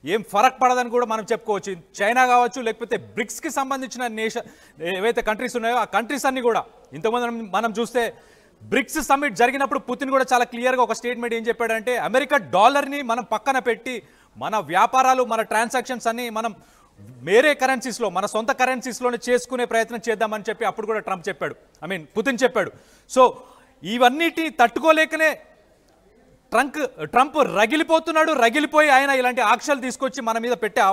ఏం ఫరక్ పడదని కూడా మనం చెప్పుకోవచ్చు. చైనా కావచ్చు, లేకపోతే బ్రిక్స్కి సంబంధించిన నేషన్ ఏవైతే కంట్రీస్ ఉన్నాయో ఆ కంట్రీస్ అన్ని కూడా ఇంతకుముందు మనం చూస్తే బ్రిక్స్ సమ్మిట్ జరిగినప్పుడు పుతిన్ కూడా చాలా క్లియర్గా ఒక స్టేట్మెంట్ ఏం చెప్పాడంటే, అమెరికా డాలర్ని మనం పక్కన పెట్టి మన వ్యాపారాలు, మన ట్రాన్సాక్షన్స్ అన్ని మనం వేరే కరెన్సీస్లో, మన సొంత కరెన్సీస్లోనే చేసుకునే ప్రయత్నం చేద్దామని చెప్పి అప్పుడు కూడా పుతిన్ చెప్పాడు. సో ఇవన్నిటి తట్టుకోలేకనే ట్రంప్ రగిలిపోయి ఆయన ఇలాంటి ఆంక్షలు తీసుకొచ్చి మన మీద పెట్టే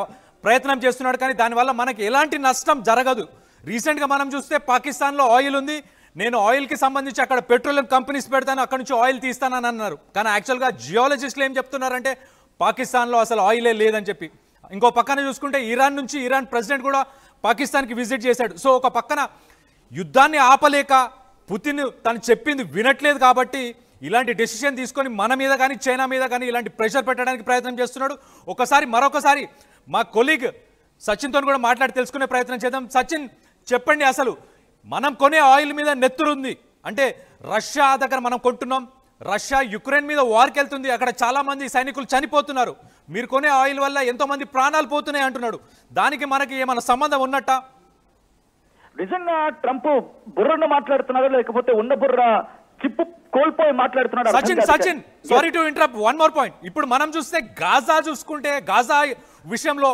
ప్రయత్నం చేస్తున్నాడు. కానీ దానివల్ల మనకి ఎలాంటి నష్టం జరగదు. రీసెంట్గా మనం చూస్తే పాకిస్తాన్లో ఆయిల్ ఉంది, నేను ఆయిల్కి సంబంధించి అక్కడ పెట్రోలియం కంపెనీస్ పెడతాను, అక్కడ నుంచి ఆయిల్ తీస్తానని అన్నారు. కానీ యాక్చువల్గా జియాలజిస్టులు ఏం చెప్తున్నారంటే పాకిస్తాన్లో అసలు ఆయిలే లేదని చెప్పి. ఇంకో పక్కన చూసుకుంటే ఇరాన్ ప్రెసిడెంట్ కూడా పాకిస్తాన్కి విజిట్ చేశాడు. సో ఒక పక్కన యుద్ధాన్ని ఆపలేక పుతిన్ తను చెప్పింది వినట్లేదు కాబట్టి ఇలాంటి డెసిషన్ తీసుకొని మన మీద కానీ చైనా మీద కానీ ఇలాంటి ప్రెషర్ పెట్టడానికి ప్రయత్నం చేస్తున్నాడు. మరొకసారి మా కొలీగ్ సచిన్తో కూడా మాట్లాడి తెలుసుకునే ప్రయత్నం చేద్దాం. సచిన్, చెప్పండి, అసలు మనం కొనే ఆయిల్ మీద నెత్తురుంది అంటే రష్యా దగ్గర మనం కొంటున్నాం, రష్యా యుక్రెయిన్ మీద వార్కి వెళ్తుంది, అక్కడ చాలా మంది సైనికులు చనిపోతున్నారు, మీరు కొనే ఆయిల్ వల్ల ఎంతో మంది ప్రాణాలు పోతున్నాయి అంటున్నాడు. దానికి మనకి ఏమైనా సంబంధం ఉన్నట్ట? నిజంగా ట్రంప్ బుర్రను మాట్లాడుతున్నాడు లేకపోతే ఉన్న బుర్ర చిప్పు కోల్పోయి మాట్లాడుతున్నాడు? Sachin sorry to interrupt, one more point. ఇప్పుడు మనం చూస్తే గాజా విషయంలో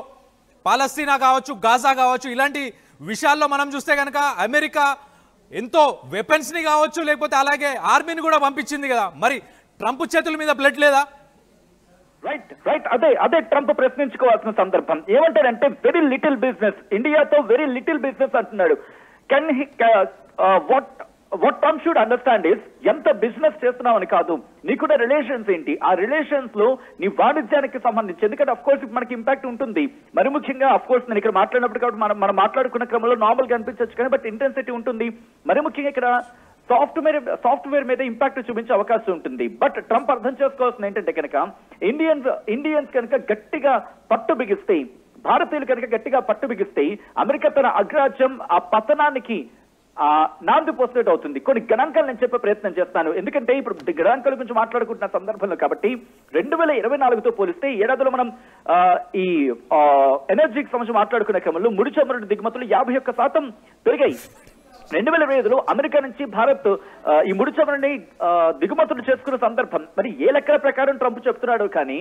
పాలస్తీనా కావచ్చు, గాజా కావచ్చు, ఇలాంటి విషయాల్లో మనం చూస్తే కనుక అమెరికా ఎంతో వెపన్స్ ని కావచ్చు లేకపోతే అలాగే ఆర్మీని కూడా పంపించింది కదా, మరి ట్రంప్ చేతుల మీద బ్లడ్ లేదా? రైట్ అదే ట్రంప్ ప్రశ్నించుకోవాల్సిన సందర్భం. ఏమంటారంటే వెరీ లిటిల్ బిజినెస్, ఇండియాతో వెరీ లిటిల్ బిజినెస్ అంటున్నాడు. What Trump should understand is ఎంత బిజినెస్ చేస్తున్నామని కాదు, నీకున్న రిలేషన్స్ ఏంటి, ఆ రిలేషన్స్ లో నీ వాణిజ్యానికి సంబంధించి, ఎందుకంటే అఫ్ కోర్స్ మనకి ఇంపాక్ట్ ఉంటుంది. మరి ముఖ్యంగా అఫ్ కోర్స్ నేను ఇక్కడ మాట్లాడినప్పుడు కాబట్టి మనం మాట్లాడుకున్న క్రమంలో నార్మల్ గా అనిపించవచ్చు కానీ బట్ ఇంటెన్సిటీ ఉంటుంది. మరి ముఖ్యంగా ఇక్కడ సాఫ్ట్వేర్ మీద ఇంపాక్ట్ చూపించే అవకాశం ఉంటుంది. బట్ ట్రంప్ అర్థం చేసుకోవాల్సింది ఏంటంటే కనుక ఇండియన్స్ కనుక గట్టిగా పట్టు బిగిస్తే, భారతీయులు కనుక గట్టిగా పట్టు బిగిస్తే అమెరికా తన అగ్రాజ్యం ఆ పతనానికి నాంది పోసినట్టు అవుతుంది. కొన్ని గణాంకాలు నేను చెప్పే ప్రయత్నం చేస్తాను, ఎందుకంటే ఇప్పుడు గణాంకాల గురించి మాట్లాడుకుంటున్న సందర్భంలో కాబట్టి 2024తో పోలిస్తే ఏడాదిలో మనం ఈ ఎనర్జీకి సంబంధించి మాట్లాడుకునే క్రమంలో ముడి చమురు దిగుమతులు 51% పెరిగాయి. 2025లో అమెరికా నుంచి భారత్ ఈ ముడి చమురుని దిగుమతులు చేసుకున్న సందర్భం. మరి ఏ లెక్కల ప్రకారం ట్రంప్ చెప్తున్నాడు కానీ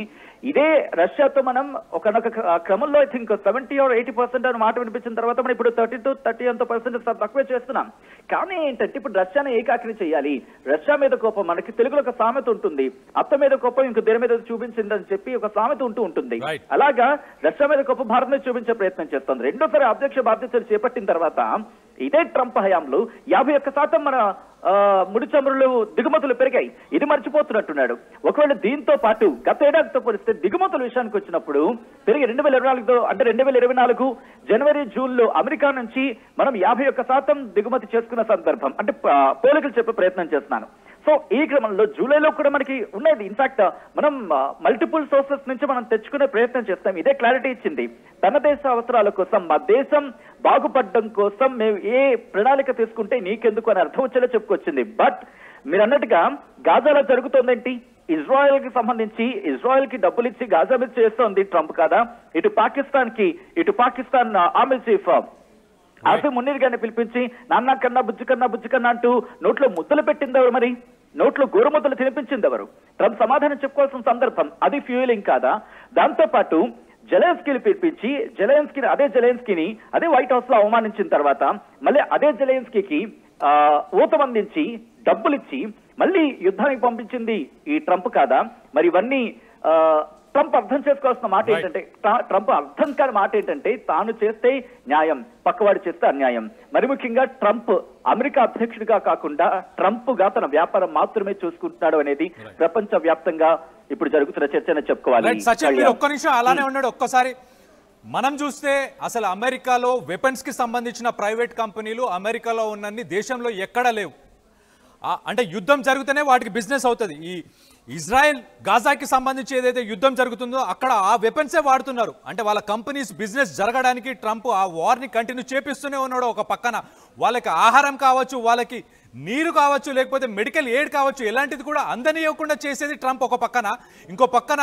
ఇదే రష్యాతో మనం ఒకనొక క్రమంలో ఐ థింక్ 70 or 80% అని మాట వినిపించిన తర్వాత మనం ఇప్పుడు 30% తక్కువే చేస్తున్నాం. కానీ ఏంటంటే ఇప్పుడు రష్యాను ఏకాకిని చేయాలి, రష్యా మీద కోపం, మనకి తెలుగులో ఒక సామెత ఉంటుంది, అత్త మీద కోపం ఇంకో దేని మీద చూపించిందని చెప్పి ఒక సామెత ఉంటుంది. అలాగా రష్యా మీద కోపం భారత్ మీద చూపించే ప్రయత్నం చేస్తుంది. రెండోసారి అధ్యక్ష బాధ్యతలు చేపట్టిన తర్వాత ఇదే ట్రంప్ హయాంలో 51% మన ముడి చమురులు దిగుమతులు పెరిగాయి. ఇది మర్చిపోతున్నట్టున్నాడు. ఒకవేళ దీంతో పాటు గత ఏడాదితో పోలిస్తే దిగుమతుల విషయానికి వచ్చినప్పుడు పెరిగి 2024 జనవరి జూన్లో అమెరికా నుంచి మనం 51% దిగుమతి చేసుకున్న సందర్భం అంటే పోలికలు చెప్పే ప్రయత్నం చేస్తున్నాను. సో ఈ క్రమంలో జూలైలో కూడా మనకి ఉన్నది. ఇన్ఫాక్ట్ మనం మల్టిపుల్ సోర్సెస్ నుంచి మనం తెచ్చుకునే ప్రయత్నం చేస్తాం. ఇదే క్లారిటీ ఇచ్చింది. తన దేశ అవసరాల కోసం, మా దేశం బాగుపడడం కోసం మేము ఏ ప్రణాళిక తీసుకుంటే నీకెందుకు అని అర్థం వచ్చేలా చెప్పుకొచ్చింది. బట్ మీరు అన్నట్టుగా గాజాలో జరుగుతోందేంటి, ఇజ్రాయెల్ కి సంబంధించి ఇజ్రాయెల్ కి డబ్బులు ఇచ్చి గాజా మీద చేస్తోంది ట్రంప్ కాదా? ఇటు పాకిస్తాన్ ఆర్మీ చీఫ్ ఆసిమ్ మునీర్ గారిని పిలిపించి నాన్న కన్నా బుజ్జి కన్నా అంటూ నోట్లో ముద్దలు పెట్టింది ఎవరు? మరి నోట్లో గోరుముద్దలు తినిపించింది ఎవరు? ట్రంప్ సమాధానం చెప్పుకోవాల్సిన సందర్భం. అది ఫ్యూయలింగ్ కాదా? దాంతో పాటు జెలెన్స్కీని పిలిపించి జెలెన్స్కీని అదే వైట్ హౌస్ లో అవమానించిన తర్వాత మళ్ళీ అదే జెలెన్స్కీకి ఊతమందించి డబ్బులిచ్చి మళ్ళీ యుద్ధానికి పంపించింది ఈ ట్రంప్ కాదా? మరి ఇవన్నీ ట్రంప్ అర్థం చేసుకోవాల్సిన మాట ఏంటంటే, ట్రంప్ అర్థం కాని మాట ఏంటంటే తాను చేస్తే న్యాయం, పక్కవాడు చేస్తే అన్యాయం. మరి ముఖ్యంగా ట్రంప్ అమెరికా అధ్యక్షుడిగా కాకుండా ట్రంప్ గా తన వ్యాపారం మాత్రమే చూసుకుంటున్నాడు అనేది ప్రపంచ వ్యాప్తంగా ఇప్పుడు జరుగుతున్న చర్చనే చెప్పుకోవాలి. సచిన్ మీరు ఒక్క నిమిషం అలానే ఉన్నాడు. ఒక్కసారి మనం చూస్తే అసలు అమెరికాలో వెపన్స్ కి సంబంధించిన ప్రైవేట్ కంపెనీలు అమెరికాలో ఉన్నన్ని దేశంలో ఎక్కడా లేవు. అంటే యుద్ధం జరిగితేనే వాటికి బిజినెస్ అవుతుంది. ఈ ఇజ్రాయెల్ గాజాకి సంబంధించి ఏదైతే యుద్ధం జరుగుతుందో అక్కడ ఆ వెపన్సే వాడుతున్నారు. అంటే వాళ్ళ కంపెనీస్ బిజినెస్ జరగడానికి ట్రంప్ ఆ వార్ని కంటిన్యూ చేపిస్తూనే ఉన్నాడు. ఒక పక్కన వాళ్ళకి ఆహారం కావచ్చు, వాళ్ళకి నీరు కావచ్చు, లేకపోతే మెడికల్ ఎయిడ్ కావచ్చు, ఎలాంటిది కూడా అందనివ్వకుండా చేసేది ట్రంప్ ఒక పక్కన. ఇంకో పక్కన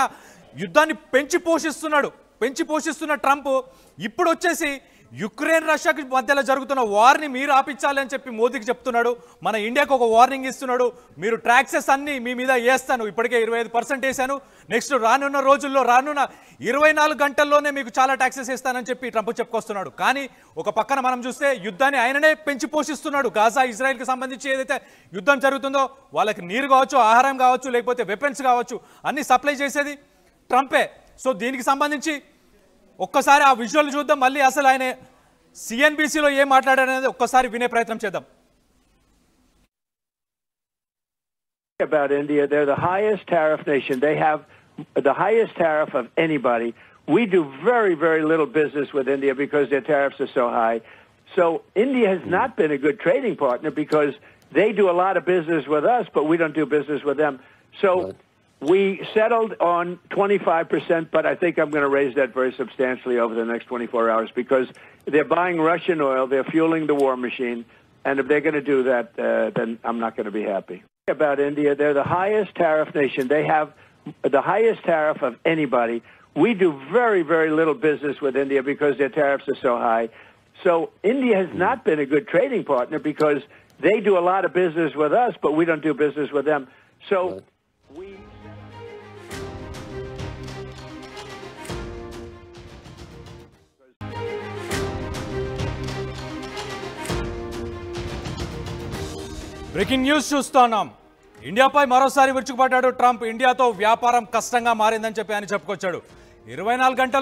యుద్ధాన్ని పెంచి పోషిస్తున్న ట్రంప్ ఇప్పుడు వచ్చేసి యుక్రెయిన్ రష్యాకి మధ్యలో జరుగుతున్న వార్ని మీరు ఆపించాలి అని చెప్పి మోదీకి చెప్తున్నాడు. మన ఇండియాకు ఒక వార్నింగ్ ఇస్తున్నాడు. మీరు ట్యాక్సెస్ అన్ని మీ మీద వేస్తాను, ఇప్పటికే 25% వేసాను, నెక్స్ట్ రానున్న రోజుల్లో రానున్న 24 గంటల్లోనే మీకు చాలా ట్యాక్సెస్ వేస్తానని చెప్పి ట్రంప్ చెప్పుకొస్తున్నాడు. కానీ ఒక పక్కన మనం చూస్తే యుద్ధాన్ని ఆయననే పెంచి పోషిస్తున్నాడు. గాజా ఇజ్రాయెల్కి సంబంధించి ఏదైతే యుద్ధం జరుగుతుందో వాళ్ళకి నీరు కావచ్చు, ఆహారం కావచ్చు, లేకపోతే వెపన్స్ కావచ్చు, అన్ని సప్లై చేసేది ట్రంపే. సో దీనికి సంబంధించి ఒక్కసారి ఆ విజువల్ చూద్దాం. మళ్ళీ అసలు ఆయన సిఎన్బిసిలో ఏం మాట్లాడారనేది ఒక్కసారి వినే ప్రయత్నం చేద్దాం. About India, they're the highest tariff nation. They have the highest tariff of anybody. We do very, very little business with India because their tariffs are so high. So India has not been a good trading partner because they do a lot of business with us, but we don't do business with them. So we settled on 25%, but I think I'm going to raise that very substantially over the next 24 hours because they're buying Russian oil, they're fueling the war machine, and if they're going to do that, then I'm not going to be happy. About India, they're the highest tariff nation. They have the highest tariff of anybody. We do very, very little business with India because their tariffs are so high. So India has not been a good trading partner because they do a lot of business with us, but we don't do business with them. So we... breaking news చూస్తున్నాం. ఇండియాపై మరోసారి విరుచుకుపడ్డాడు Trump. ఇండియాతో వ్యాపారం కష్టంగా మారిందని చెప్పి ఆయన చెప్పుకొచ్చాడు. 24 గంటలు